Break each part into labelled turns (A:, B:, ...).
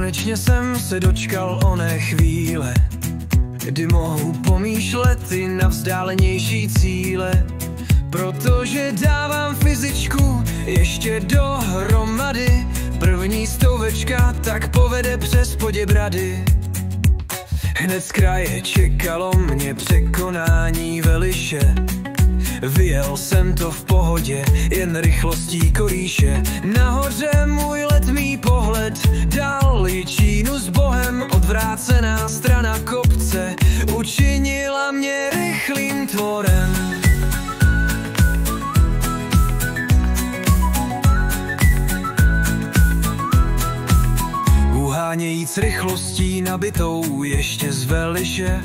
A: Konečně jsem se dočkal oné chvíle, kdy mohu pomýšlet i na vzdálenější cíle. Protože dávám fyzičku ještě dohromady, první stovečka tak povede přes Poděbrady. Hned z kraje čekalo mě překonání Veliše. Vyjel jsem to v pohodě, jen rychlostí korýše. Nahoře můj letmý pohled dal Jičínu s Bohem. Odvrácená strana kopce učinila mě rychlým tvorem. Uhánějíc rychlostí nabitou ještě z Veliše,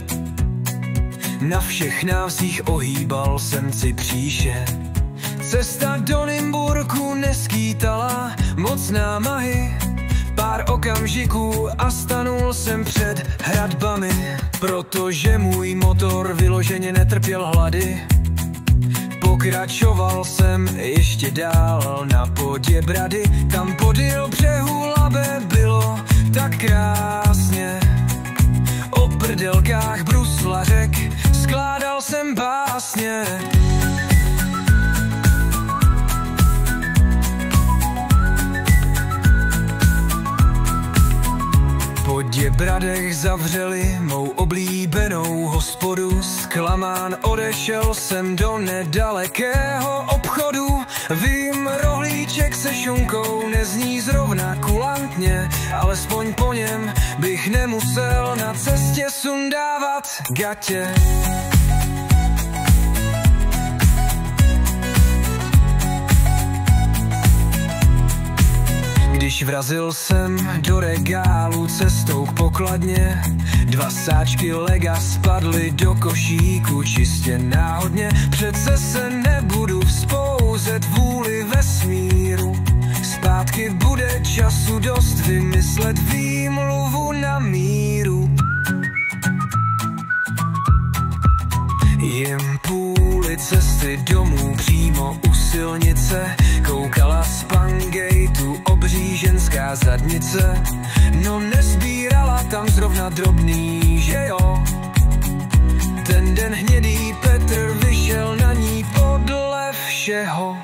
A: na všech návsích ohýbal jsem si příše. Cesta do Nymburku neskýtala moc námahy, pár okamžiků a stanul jsem před hradbami. Protože můj motor vyloženě netrpěl hlady, pokračoval jsem ještě dál na Poděbrady. Tam podél břehu Labe bylo tak krásně, o prdelkách bruslařek skládal jsem básně. V Poděbradech zavřeli mou oblíbenou hospodu. Zklamán odešel jsem do nedalekého obchodu. Vím, rohlíček se šunkou nezní zrovna kulantně, alespoň po něm bych nemusel na cestě sundávat gatě. Když vrazil jsem do regálu cestou k pokladně, 2 sáčky lega spadly do košíku čistě náhodně. Přece se nebudu vzpouzet vůli vesmíru, zpátky bude času dost vymyslet výmluvu na míru. Jim půli cesty domů přímo u silnice, koukala z pangejtu obří ženská zadnice. No nesbírala tam zrovna drobný, že jo? Ten den hnědý Petr vyšel na ní podle všeho.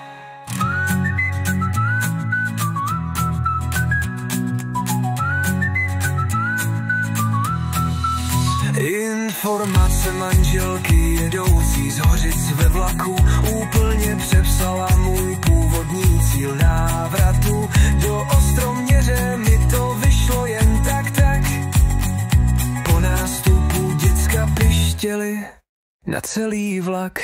A: Informace manželky jedoucí z Hořic ve vlaku úplně přepsala můj původní cíl návratu. Do Ostroměře mi to vyšlo jen tak. Po nástupu děcka pištěli na celý vlak.